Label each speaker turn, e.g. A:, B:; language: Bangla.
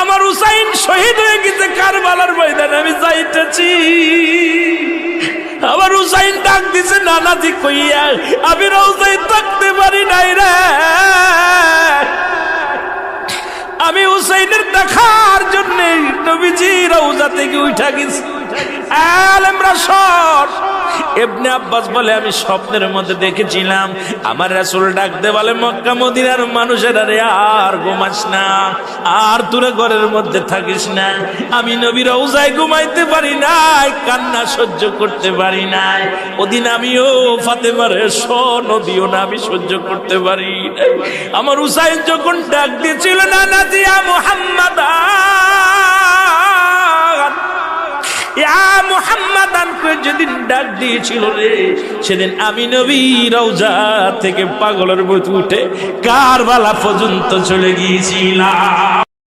A: আমার হুসাইন শহীদ হয়ে গেছে কারবালার ময়দানে, আমি যাইতেছি। আমার হুসাইন ডাক দিছে নানাজি কইয়া, আমি রওজায় থাকতে পারি নাই রে, আমি হুসাইনের দেখার জন্য নবীজি রওজা থেকে উঠা গেছি। আলেমরা সর। ইবনে আব্বাস বলে আমি স্বপ্নের মধ্যে দেখেছিলাম আমার রাসূল ডাক দে বলে, মক্কা মদিনার মানুষেরা রে আর ঘুমাস না, আর তোরা ঘরের মধ্যে থাকিস না। আমি নবীর রওজায় ঘুমাইতে পারি নাই, কান্না সহ্য করতে পারি নাই। ওদিন আমিও ফাতেমার নদীও না আমি সহ্য করতে পারি। আমার হুসাইন যখন ডাক দিয়েছিল না নাজিয়া মুহাম্মাদ মুহাম্মাদান করে যেদিন ডাক দিয়েছিল রে, সেদিন আমি নবী রওজা থেকে পাগলের মতো উঠে কারবালা পর্যন্ত চলে গিয়েছিলাম।